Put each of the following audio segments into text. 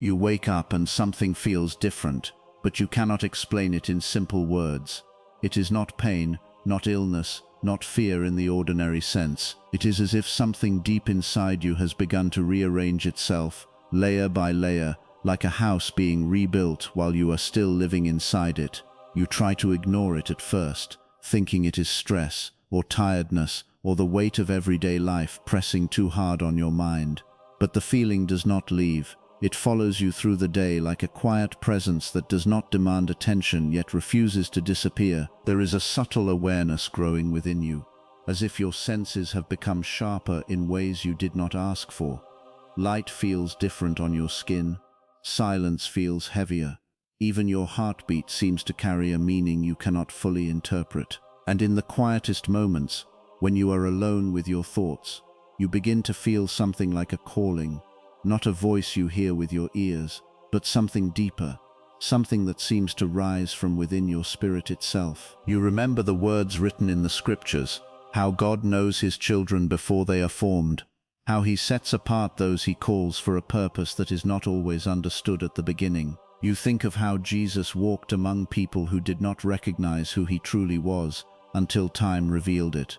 You wake up and something feels different, but you cannot explain it in simple words. It is not pain, not illness, not fear in the ordinary sense. It is as if something deep inside you has begun to rearrange itself, layer by layer, like a house being rebuilt while you are still living inside it. You try to ignore it at first, thinking it is stress, or tiredness, or the weight of everyday life pressing too hard on your mind. But the feeling does not leave. It follows you through the day like a quiet presence that does not demand attention yet refuses to disappear. There is a subtle awareness growing within you, as if your senses have become sharper in ways you did not ask for. Light feels different on your skin. Silence feels heavier. Even your heartbeat seems to carry a meaning you cannot fully interpret. And in the quietest moments, when you are alone with your thoughts, you begin to feel something like a calling. Not a voice you hear with your ears, but something deeper, something that seems to rise from within your spirit itself. You remember the words written in the scriptures, how God knows his children before they are formed, how he sets apart those he calls for a purpose that is not always understood at the beginning. You think of how Jesus walked among people who did not recognize who he truly was until time revealed it.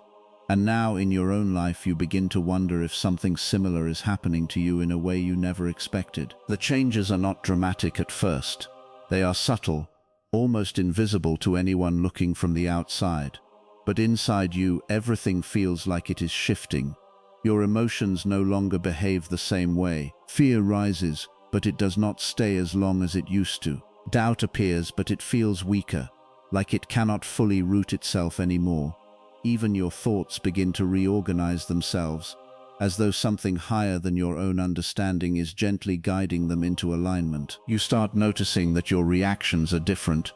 And now in your own life you begin to wonder if something similar is happening to you in a way you never expected. The changes are not dramatic at first. They are subtle, almost invisible to anyone looking from the outside. But inside you, everything feels like it is shifting. Your emotions no longer behave the same way. Fear rises, but it does not stay as long as it used to. Doubt appears, but it feels weaker, like it cannot fully root itself anymore. Even your thoughts begin to reorganize themselves, as though something higher than your own understanding is gently guiding them into alignment. You start noticing that your reactions are different.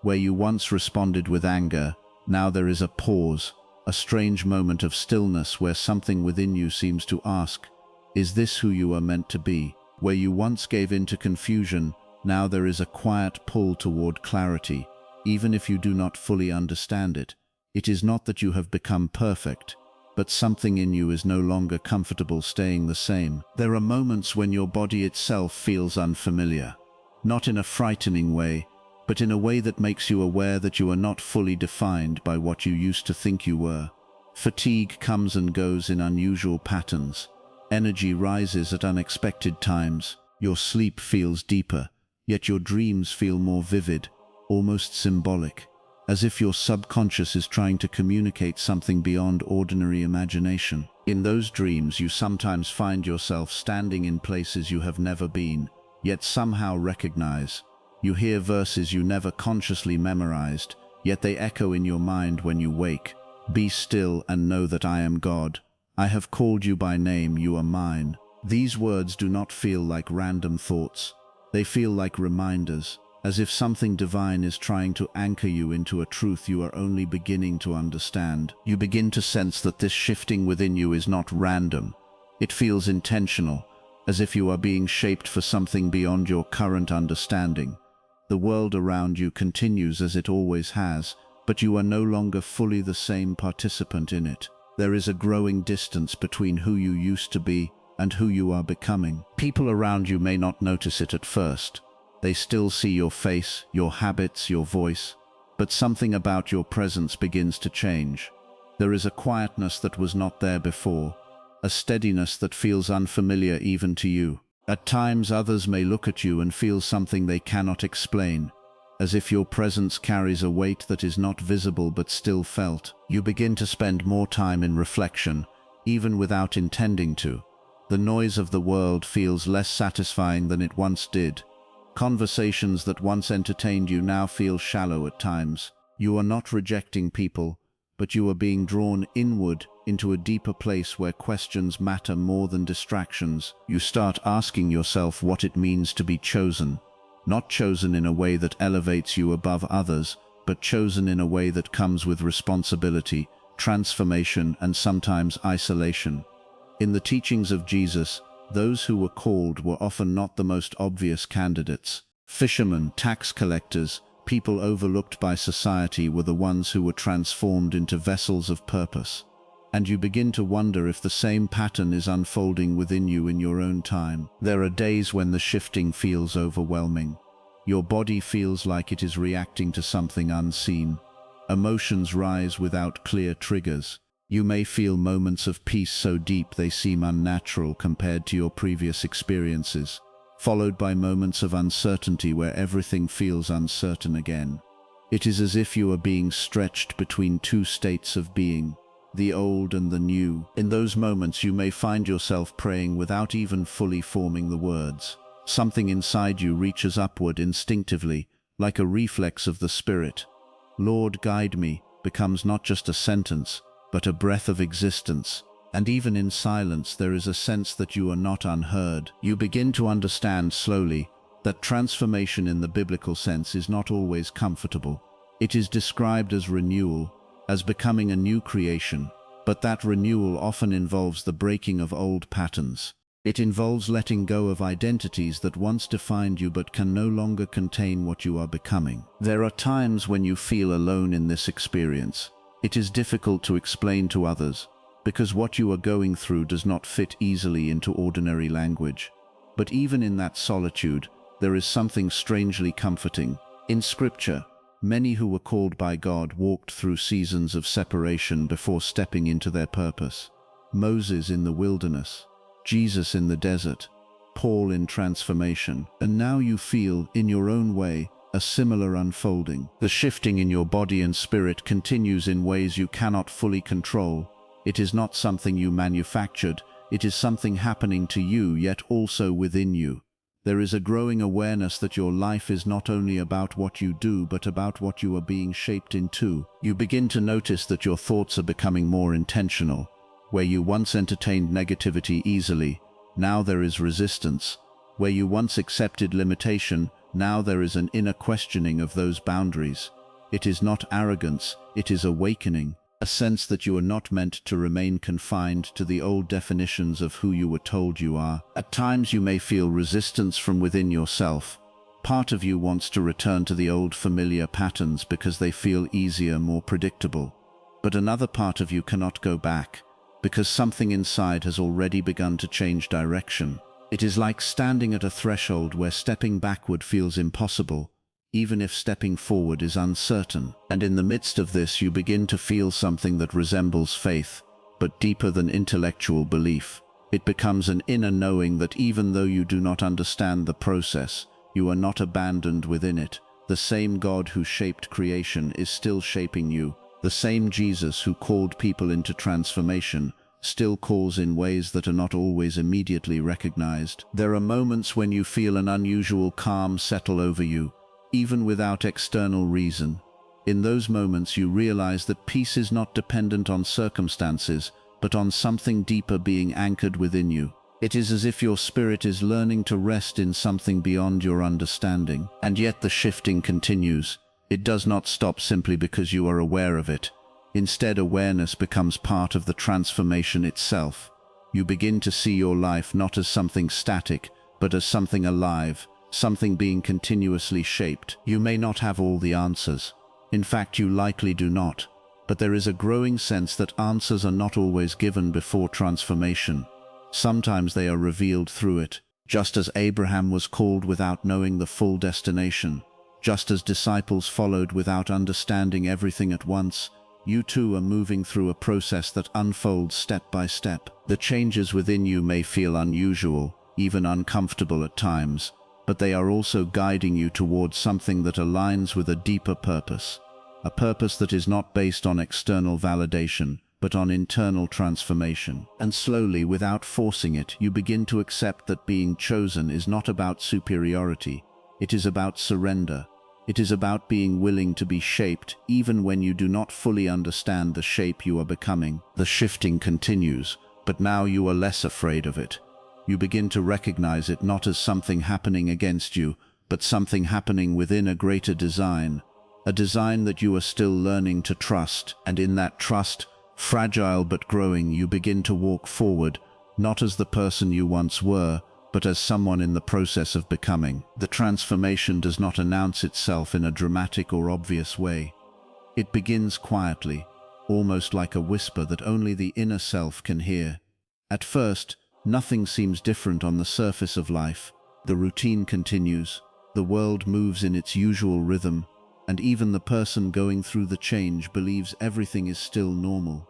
Where you once responded with anger, now there is a pause, a strange moment of stillness where something within you seems to ask, "Is this who you are meant to be?" Where you once gave in to confusion, now there is a quiet pull toward clarity, even if you do not fully understand it. It is not that you have become perfect, but something in you is no longer comfortable staying the same. There are moments when your body itself feels unfamiliar, not in a frightening way, but in a way that makes you aware that you are not fully defined by what you used to think you were. Fatigue comes and goes in unusual patterns. Energy rises at unexpected times. Your sleep feels deeper, yet your dreams feel more vivid, almost symbolic, as if your subconscious is trying to communicate something beyond ordinary imagination. In those dreams, you sometimes find yourself standing in places you have never been, yet somehow recognize. You hear verses you never consciously memorized, yet they echo in your mind when you wake. "Be still and know that I am God. I have called you by name, you are mine." These words do not feel like random thoughts. They feel like reminders, as if something divine is trying to anchor you into a truth you are only beginning to understand. You begin to sense that this shifting within you is not random. It feels intentional, as if you are being shaped for something beyond your current understanding. The world around you continues as it always has, but you are no longer fully the same participant in it. There is a growing distance between who you used to be and who you are becoming. People around you may not notice it at first. They still see your face, your habits, your voice, but something about your presence begins to change. There is a quietness that was not there before, a steadiness that feels unfamiliar even to you. At times others may look at you and feel something they cannot explain, as if your presence carries a weight that is not visible but still felt. You begin to spend more time in reflection, even without intending to. The noise of the world feels less satisfying than it once did. Conversations that once entertained you now feel shallow at times. You are not rejecting people, but you are being drawn inward into a deeper place where questions matter more than distractions. You start asking yourself what it means to be chosen. Not chosen in a way that elevates you above others, but chosen in a way that comes with responsibility, transformation, and sometimes isolation. In the teachings of Jesus, those who were called were often not the most obvious candidates. Fishermen, tax collectors, people overlooked by society were the ones who were transformed into vessels of purpose. and you begin to wonder if the same pattern is unfolding within you in your own time. There are days when the shifting feels overwhelming. Your body feels like it is reacting to something unseen. Emotions rise without clear triggers. You may feel moments of peace so deep they seem unnatural compared to your previous experiences, followed by moments of uncertainty where everything feels uncertain again. It is as if you are being stretched between two states of being, the old and the new. In those moments you may find yourself praying without even fully forming the words. Something inside you reaches upward instinctively, like a reflex of the Spirit. "Lord, guide me," becomes not just a sentence, but a breath of existence. And even in silence there is a sense that you are not unheard. You begin to understand slowly that transformation in the biblical sense is not always comfortable. It is described as renewal, as becoming a new creation, but that renewal often involves the breaking of old patterns. It involves letting go of identities that once defined you but can no longer contain what you are becoming. There are times when you feel alone in this experience. It is difficult to explain to others, because what you are going through does not fit easily into ordinary language. But even in that solitude, there is something strangely comforting. In Scripture, many who were called by God walked through seasons of separation before stepping into their purpose. Moses in the wilderness, Jesus in the desert, Paul in transformation, and now you feel, in your own way, a similar unfolding. The shifting in your body and spirit continues in ways you cannot fully control. It is not something you manufactured, it is something happening to you, yet also within you. There is a growing awareness that your life is not only about what you do, but about what you are being shaped into. You begin to notice that your thoughts are becoming more intentional. Where you once entertained negativity easily, now there is resistance. Where you once accepted limitation, now there is an inner questioning of those boundaries. It is not arrogance, it is awakening, a sense that you are not meant to remain confined to the old definitions of who you were told you are. At times you may feel resistance from within yourself. Part of you wants to return to the old familiar patterns because they feel easier, more predictable. But another part of you cannot go back, because something inside has already begun to change direction. It is like standing at a threshold where stepping backward feels impossible, even if stepping forward is uncertain. And in the midst of this you begin to feel something that resembles faith, but deeper than intellectual belief. It becomes an inner knowing that even though you do not understand the process, you are not abandoned within it. The same God who shaped creation is still shaping you. The same Jesus who called people into transformation still calls in ways that are not always immediately recognized. There are moments when you feel an unusual calm settle over you, even without external reason. In those moments you realize that peace is not dependent on circumstances, but on something deeper being anchored within you. It is as if your spirit is learning to rest in something beyond your understanding. And yet the shifting continues. It does not stop simply because you are aware of it. Instead, awareness becomes part of the transformation itself. You begin to see your life not as something static, but as something alive, something being continuously shaped. You may not have all the answers. In fact, you likely do not. But there is a growing sense that answers are not always given before transformation. Sometimes they are revealed through it, just as Abraham was called without knowing the full destination. Just as disciples followed without understanding everything at once, you too are moving through a process that unfolds step by step. The changes within you may feel unusual, even uncomfortable at times, but they are also guiding you towards something that aligns with a deeper purpose. A purpose that is not based on external validation, but on internal transformation. And slowly, without forcing it, you begin to accept that being chosen is not about superiority. It is about surrender. It is about being willing to be shaped even when you do not fully understand the shape you are becoming. The shifting continues, but now you are less afraid of it. You begin to recognize it not as something happening against you, but something happening within a greater design. A design that you are still learning to trust, and in that trust, fragile but growing, you begin to walk forward, not as the person you once were, but as someone in the process of becoming. The transformation does not announce itself in a dramatic or obvious way. It begins quietly, almost like a whisper that only the inner self can hear. At first, nothing seems different on the surface of life. The routine continues, the world moves in its usual rhythm, and even the person going through the change believes everything is still normal.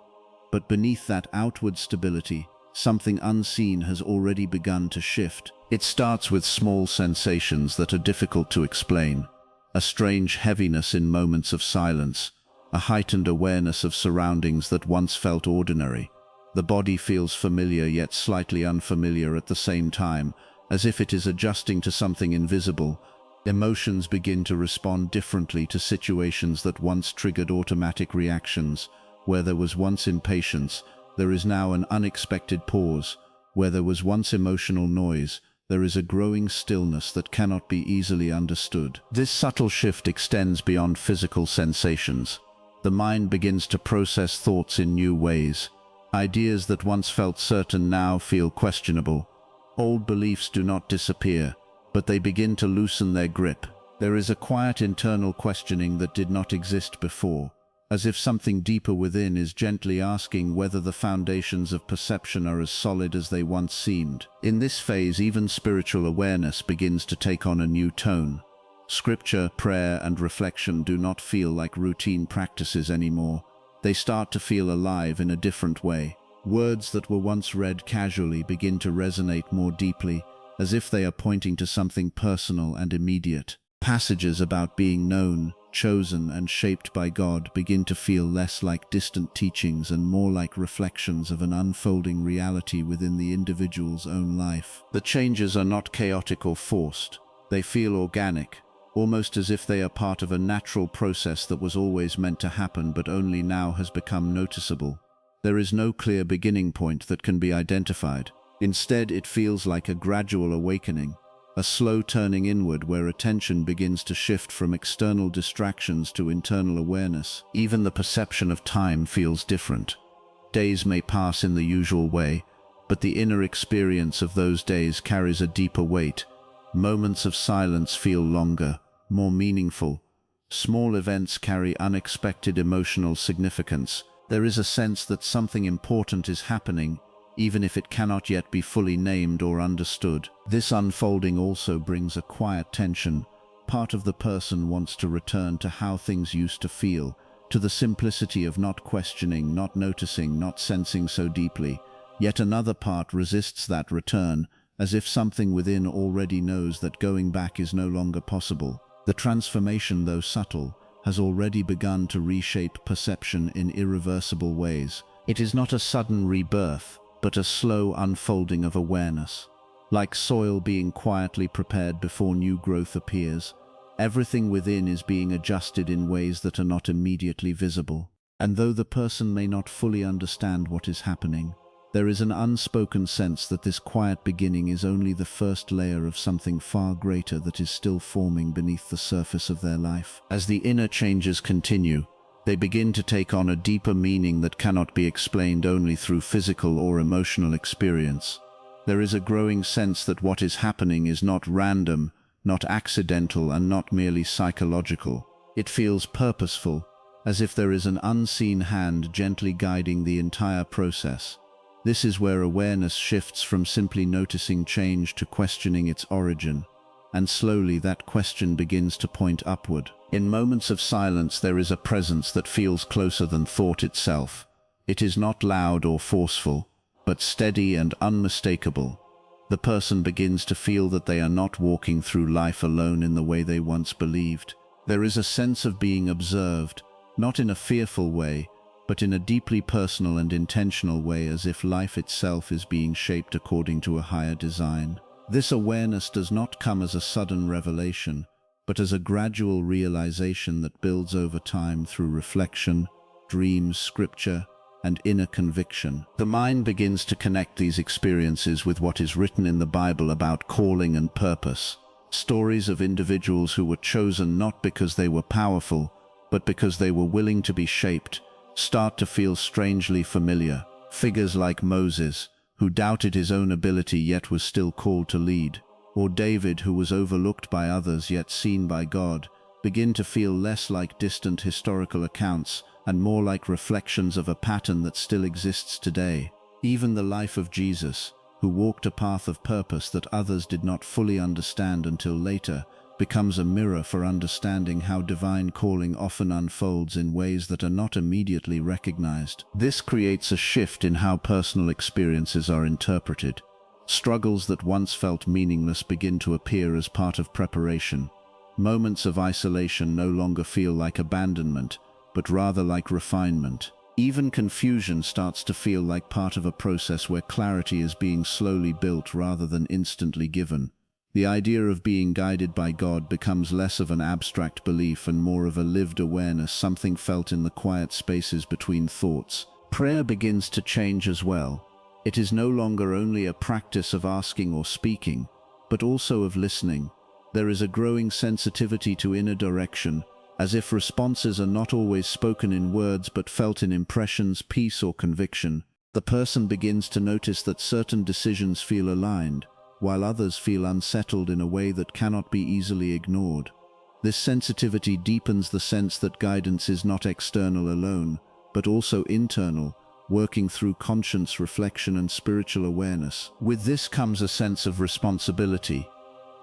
But beneath that outward stability, something unseen has already begun to shift. It starts with small sensations that are difficult to explain. A strange heaviness in moments of silence, a heightened awareness of surroundings that once felt ordinary. The body feels familiar yet slightly unfamiliar at the same time, as if it is adjusting to something invisible. Emotions begin to respond differently to situations that once triggered automatic reactions. Where there was once impatience, there is now an unexpected pause. Where there was once emotional noise, there is a growing stillness that cannot be easily understood. This subtle shift extends beyond physical sensations. The mind begins to process thoughts in new ways. Ideas that once felt certain now feel questionable. Old beliefs do not disappear, but they begin to loosen their grip. There is a quiet internal questioning that did not exist before, as if something deeper within is gently asking whether the foundations of perception are as solid as they once seemed. In this phase, even spiritual awareness begins to take on a new tone. Scripture, prayer, and reflection do not feel like routine practices anymore. They start to feel alive in a different way. Words that were once read casually begin to resonate more deeply, as if they are pointing to something personal and immediate. Passages about being known, chosen, and shaped by God begin to feel less like distant teachings and more like reflections of an unfolding reality within the individual's own life. The changes are not chaotic or forced. They feel organic, almost as if they are part of a natural process that was always meant to happen but only now has become noticeable. There is no clear beginning point that can be identified. Instead, it feels like a gradual awakening, a slow turning inward where attention begins to shift from external distractions to internal awareness. Even the perception of time feels different. Days may pass in the usual way, but the inner experience of those days carries a deeper weight. Moments of silence feel longer, more meaningful. Small events carry unexpected emotional significance. There is a sense that something important is happening, even if it cannot yet be fully named or understood. This unfolding also brings a quiet tension. Part of the person wants to return to how things used to feel, to the simplicity of not questioning, not noticing, not sensing so deeply. Yet another part resists that return, as if something within already knows that going back is no longer possible. The transformation, though subtle, has already begun to reshape perception in irreversible ways. It is not a sudden rebirth, but a slow unfolding of awareness. Like soil being quietly prepared before new growth appears, everything within is being adjusted in ways that are not immediately visible. And though the person may not fully understand what is happening, there is an unspoken sense that this quiet beginning is only the first layer of something far greater that is still forming beneath the surface of their life. As the inner changes continue, they begin to take on a deeper meaning that cannot be explained only through physical or emotional experience. There is a growing sense that what is happening is not random, not accidental, and not merely psychological. It feels purposeful, as if there is an unseen hand gently guiding the entire process. This is where awareness shifts from simply noticing change to questioning its origin, and slowly that question begins to point upward. In moments of silence, there is a presence that feels closer than thought itself. It is not loud or forceful, but steady and unmistakable. The person begins to feel that they are not walking through life alone in the way they once believed. There is a sense of being observed, not in a fearful way, but in a deeply personal and intentional way, as if life itself is being shaped according to a higher design. This awareness does not come as a sudden revelation, but as a gradual realization that builds over time through reflection, dreams, scripture, and inner conviction. The mind begins to connect these experiences with what is written in the Bible about calling and purpose. Stories of individuals who were chosen not because they were powerful, but because they were willing to be shaped, start to feel strangely familiar. Figures like Moses, who doubted his own ability yet was still called to lead, or David, who was overlooked by others yet seen by God, begin to feel less like distant historical accounts and more like reflections of a pattern that still exists today. Even the life of Jesus, who walked a path of purpose that others did not fully understand until later, becomes a mirror for understanding how divine calling often unfolds in ways that are not immediately recognized. This creates a shift in how personal experiences are interpreted. Struggles that once felt meaningless begin to appear as part of preparation. Moments of isolation no longer feel like abandonment, but rather like refinement. Even confusion starts to feel like part of a process where clarity is being slowly built rather than instantly given. The idea of being guided by God becomes less of an abstract belief and more of a lived awareness, something felt in the quiet spaces between thoughts. Prayer begins to change as well. It is no longer only a practice of asking or speaking, but also of listening. There is a growing sensitivity to inner direction, as if responses are not always spoken in words but felt in impressions, peace, or conviction. The person begins to notice that certain decisions feel aligned, while others feel unsettled in a way that cannot be easily ignored. This sensitivity deepens the sense that guidance is not external alone, but also internal, working through conscious reflection and spiritual awareness. With this comes a sense of responsibility.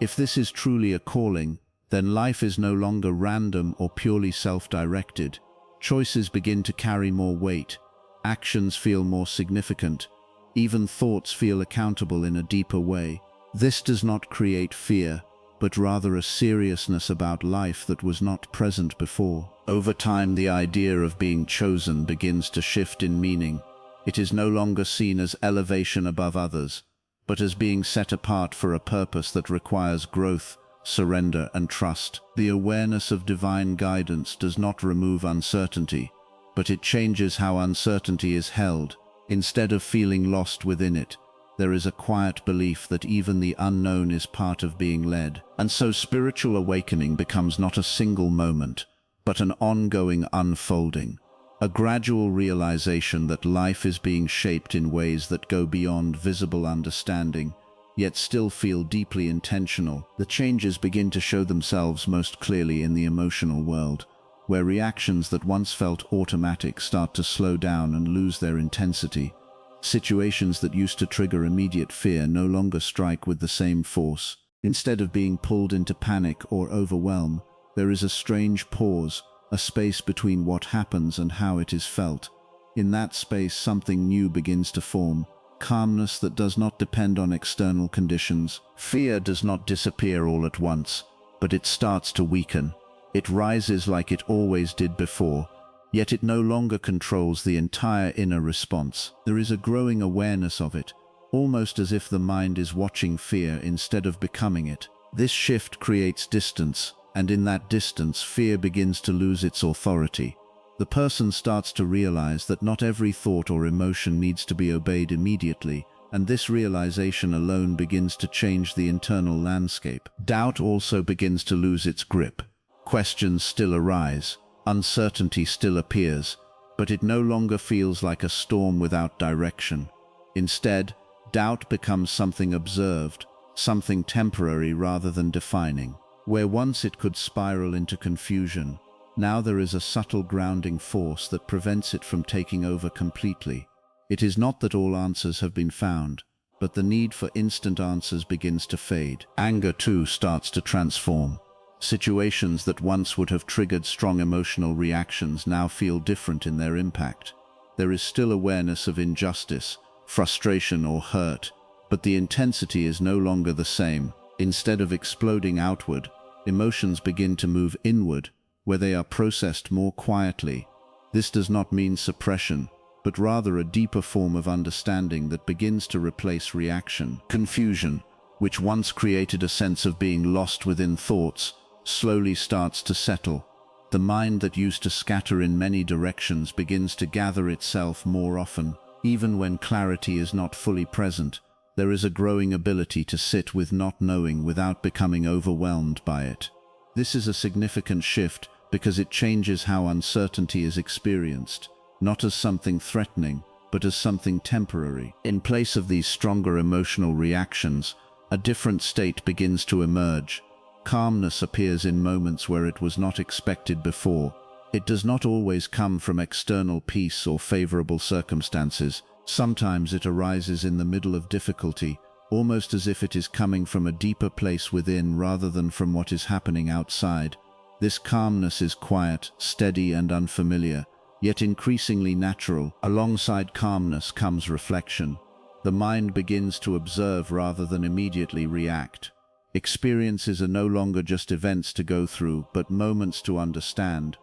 If this is truly a calling, then life is no longer random or purely self-directed. Choices begin to carry more weight, actions feel more significant, even thoughts feel accountable in a deeper way. This does not create fear, but rather a seriousness about life that was not present before. Over time, the idea of being chosen begins to shift in meaning. It is no longer seen as elevation above others, but as being set apart for a purpose that requires growth, surrender, and trust. The awareness of divine guidance does not remove uncertainty, but it changes how uncertainty is held. Instead of feeling lost within it, there is a quiet belief that even the unknown is part of being led. And so spiritual awakening becomes not a single moment, but an ongoing unfolding, a gradual realization that life is being shaped in ways that go beyond visible understanding, yet still feel deeply intentional. The changes begin to show themselves most clearly in the emotional world, where reactions that once felt automatic start to slow down and lose their intensity. Situations that used to trigger immediate fear no longer strike with the same force. Instead of being pulled into panic or overwhelm, there is a strange pause, a space between what happens and how it is felt. In that space, something new begins to form, calmness that does not depend on external conditions. Fear does not disappear all at once, but it starts to weaken. It rises like it always did before, yet it no longer controls the entire inner response. There is a growing awareness of it, almost as if the mind is watching fear instead of becoming it. This shift creates distance, and in that distance, fear begins to lose its authority. The person starts to realize that not every thought or emotion needs to be obeyed immediately, and this realization alone begins to change the internal landscape. Doubt also begins to lose its grip. Questions still arise, uncertainty still appears, but it no longer feels like a storm without direction. Instead, doubt becomes something observed, something temporary rather than defining. Where once it could spiral into confusion, now there is a subtle grounding force that prevents it from taking over completely. It is not that all answers have been found, but the need for instant answers begins to fade. Anger too starts to transform. Situations that once would have triggered strong emotional reactions now feel different in their impact. There is still awareness of injustice, frustration, or hurt, but the intensity is no longer the same. Instead of exploding outward, emotions begin to move inward, where they are processed more quietly. This does not mean suppression, but rather a deeper form of understanding that begins to replace reaction. Confusion, which once created a sense of being lost within thoughts, slowly starts to settle. The mind that used to scatter in many directions begins to gather itself more often. Even when clarity is not fully present, there is a growing ability to sit with not knowing without becoming overwhelmed by it. This is a significant shift because it changes how uncertainty is experienced, not as something threatening, but as something temporary. In place of these stronger emotional reactions, a different state begins to emerge. Calmness appears in moments where it was not expected before. It does not always come from external peace or favorable circumstances. Sometimes it arises in the middle of difficulty, almost as if it is coming from a deeper place within rather than from what is happening outside. This calmness is quiet, steady, and unfamiliar, yet increasingly natural. Alongside calmness comes reflection. The mind begins to observe rather than immediately react. Experiences are no longer just events to go through, but moments to understand.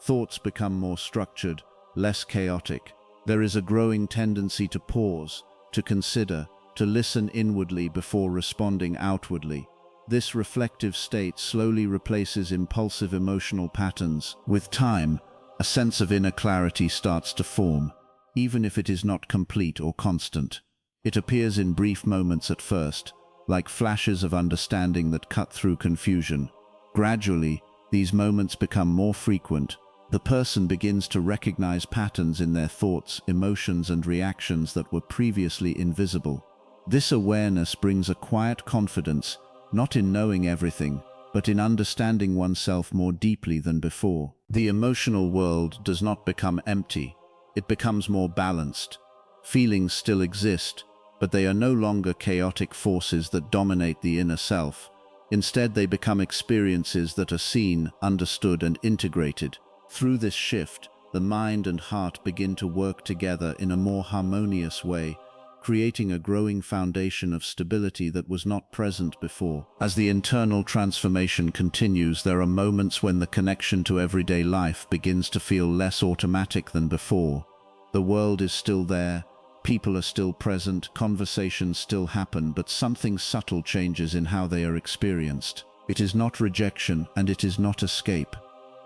Thoughts become more structured, less chaotic. There is a growing tendency to pause, to consider, to listen inwardly before responding outwardly. This reflective state slowly replaces impulsive emotional patterns. With time, a sense of inner clarity starts to form, even if it is not complete or constant. It appears in brief moments at first, like flashes of understanding that cut through confusion. Gradually, these moments become more frequent. The person begins to recognize patterns in their thoughts, emotions, and reactions that were previously invisible. This awareness brings a quiet confidence, not in knowing everything, but in understanding oneself more deeply than before. The emotional world does not become empty. It becomes more balanced. Feelings still exist, but they are no longer chaotic forces that dominate the inner self. Instead, they become experiences that are seen, understood, and integrated. Through this shift, the mind and heart begin to work together in a more harmonious way, creating a growing foundation of stability that was not present before. As the internal transformation continues, there are moments when the connection to everyday life begins to feel less automatic than before. The world is still there, people are still present, conversations still happen, but something subtle changes in how they are experienced. It is not rejection, and it is not escape.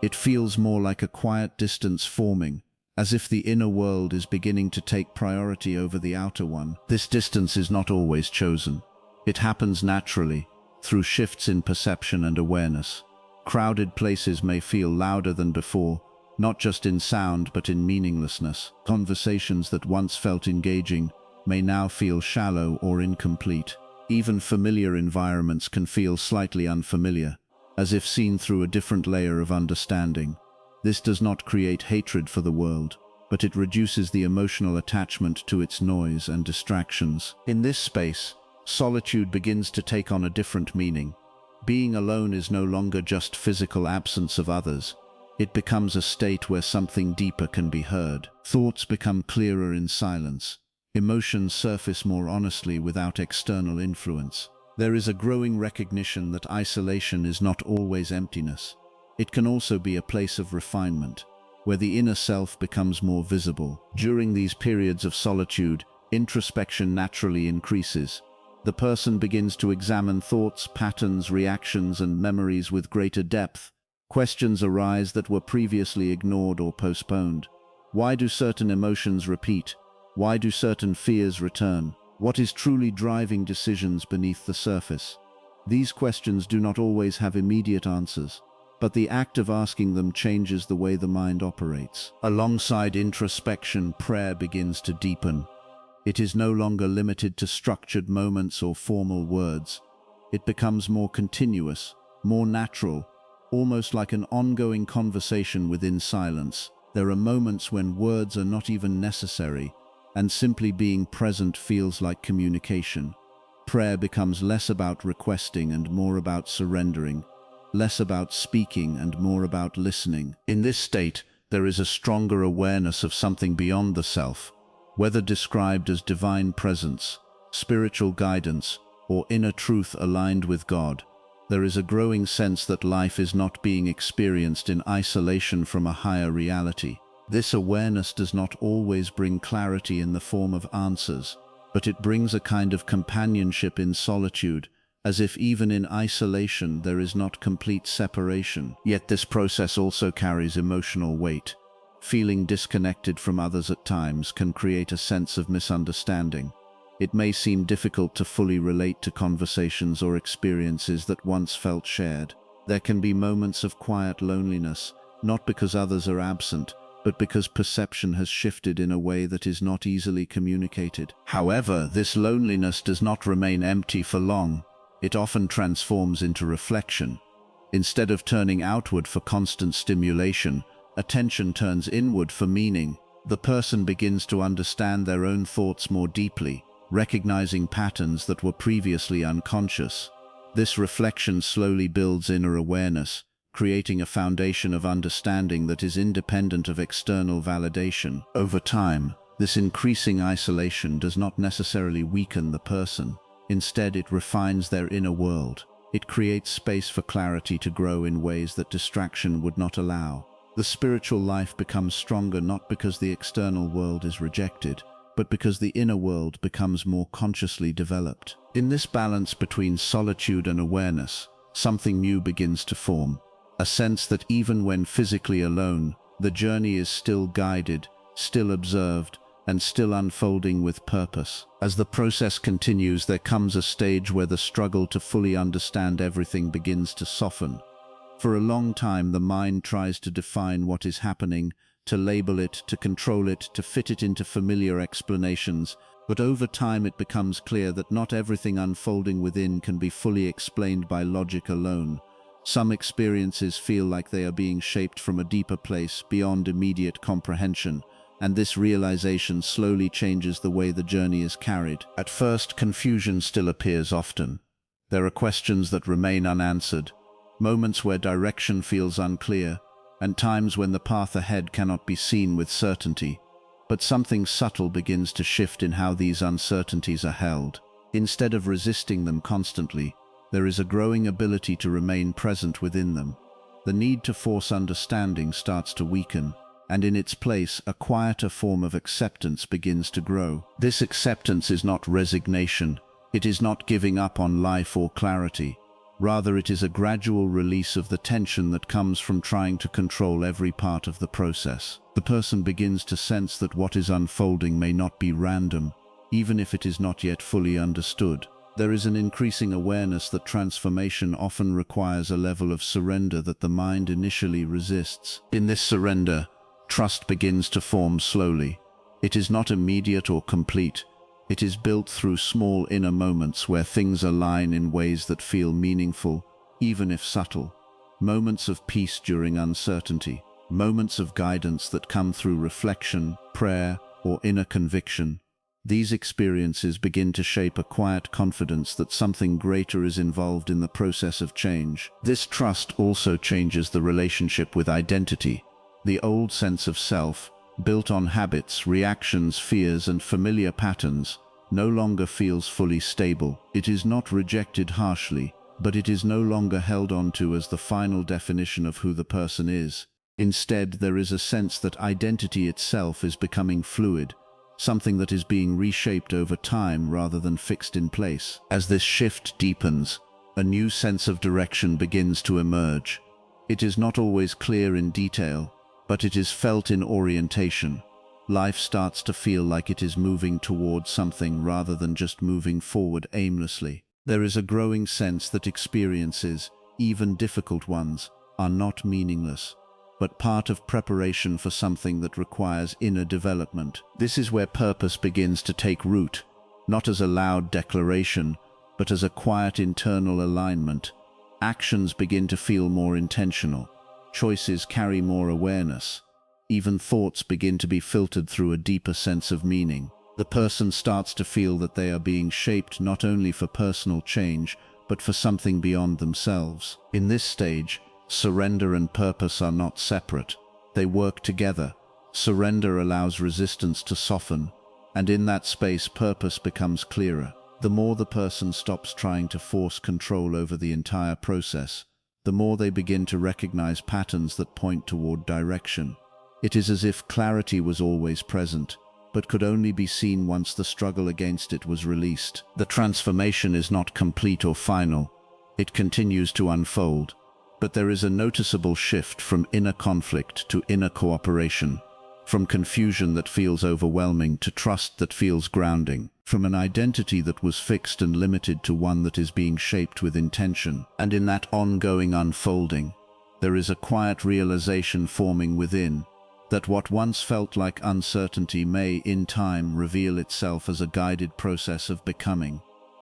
It feels more like a quiet distance forming, as if the inner world is beginning to take priority over the outer one. This distance is not always chosen. It happens naturally, through shifts in perception and awareness. Crowded places may feel louder than before, not just in sound but in meaninglessness. Conversations that once felt engaging may now feel shallow or incomplete. Even familiar environments can feel slightly unfamiliar, as if seen through a different layer of understanding. This does not create hatred for the world, but it reduces the emotional attachment to its noise and distractions. In this space, solitude begins to take on a different meaning. Being alone is no longer just physical absence of others. It becomes a state where something deeper can be heard. Thoughts become clearer in silence. Emotions surface more honestly without external influence. There is a growing recognition that isolation is not always emptiness. It can also be a place of refinement, where the inner self becomes more visible. During these periods of solitude, introspection naturally increases. The person begins to examine thoughts, patterns, reactions, and memories with greater depth. Questions arise that were previously ignored or postponed. Why do certain emotions repeat? Why do certain fears return? What is truly driving decisions beneath the surface? These questions do not always have immediate answers, but the act of asking them changes the way the mind operates. Alongside introspection, prayer begins to deepen. It is no longer limited to structured moments or formal words. It becomes more continuous, more natural, almost like an ongoing conversation within silence. There are moments when words are not even necessary, and simply being present feels like communication. Prayer becomes less about requesting and more about surrendering, less about speaking and more about listening. In this state, there is a stronger awareness of something beyond the self, whether described as divine presence, spiritual guidance, or inner truth aligned with God. There is a growing sense that life is not being experienced in isolation from a higher reality. This awareness does not always bring clarity in the form of answers, but it brings a kind of companionship in solitude, as if even in isolation there is not complete separation. Yet this process also carries emotional weight. Feeling disconnected from others at times can create a sense of misunderstanding. It may seem difficult to fully relate to conversations or experiences that once felt shared. There can be moments of quiet loneliness, not because others are absent, but because perception has shifted in a way that is not easily communicated. However, this loneliness does not remain empty for long. It often transforms into reflection. Instead of turning outward for constant stimulation, attention turns inward for meaning. The person begins to understand their own thoughts more deeply, recognizing patterns that were previously unconscious. This reflection slowly builds inner awareness, creating a foundation of understanding that is independent of external validation. Over time, this increasing isolation does not necessarily weaken the person. Instead, it refines their inner world. It creates space for clarity to grow in ways that distraction would not allow. The spiritual life becomes stronger not because the external world is rejected, but because the inner world becomes more consciously developed. In this balance between solitude and awareness, something new begins to form. A sense that even when physically alone, the journey is still guided, still observed, and still unfolding with purpose. As the process continues, there comes a stage where the struggle to fully understand everything begins to soften. For a long time, the mind tries to define what is happening, to label it, to control it, to fit it into familiar explanations. But over time it becomes clear that not everything unfolding within can be fully explained by logic alone. Some experiences feel like they are being shaped from a deeper place, beyond immediate comprehension, and this realization slowly changes the way the journey is carried. At first, confusion still appears often. There are questions that remain unanswered, moments where direction feels unclear, and times when the path ahead cannot be seen with certainty. But something subtle begins to shift in how these uncertainties are held. Instead of resisting them constantly, there is a growing ability to remain present within them. The need to force understanding starts to weaken, and in its place, a quieter form of acceptance begins to grow. This acceptance is not resignation. It is not giving up on life or clarity. Rather, it is a gradual release of the tension that comes from trying to control every part of the process. The person begins to sense that what is unfolding may not be random, even if it is not yet fully understood. There is an increasing awareness that transformation often requires a level of surrender that the mind initially resists. In this surrender, trust begins to form slowly. It is not immediate or complete. It is built through small inner moments where things align in ways that feel meaningful, even if subtle. Moments of peace during uncertainty, moments of guidance that come through reflection, prayer, or inner conviction. These experiences begin to shape a quiet confidence that something greater is involved in the process of change. This trust also changes the relationship with identity. The old sense of self, built on habits, reactions, fears, and familiar patterns, no longer feels fully stable. It is not rejected harshly, but it is no longer held onto as the final definition of who the person is. Instead, there is a sense that identity itself is becoming fluid, something that is being reshaped over time rather than fixed in place. As this shift deepens, a new sense of direction begins to emerge. It is not always clear in detail, but it is felt in orientation. Life starts to feel like it is moving towards something rather than just moving forward aimlessly. There is a growing sense that experiences, even difficult ones, are not meaningless, but part of preparation for something that requires inner development. This is where purpose begins to take root, not as a loud declaration, but as a quiet internal alignment. Actions begin to feel more intentional. Choices carry more awareness. Even thoughts begin to be filtered through a deeper sense of meaning. The person starts to feel that they are being shaped not only for personal change, but for something beyond themselves. In this stage, surrender and purpose are not separate. They work together. Surrender allows resistance to soften, and in that space, purpose becomes clearer. The more the person stops trying to force control over the entire process, the more they begin to recognize patterns that point toward direction. It is as if clarity was always present, but could only be seen once the struggle against it was released. The transformation is not complete or final. It continues to unfold, but there is a noticeable shift from inner conflict to inner cooperation, from confusion that feels overwhelming to trust that feels grounding, from an identity that was fixed and limited to one that is being shaped with intention. And in that ongoing unfolding, there is a quiet realization forming within, that what once felt like uncertainty may, in time, reveal itself as a guided process of becoming.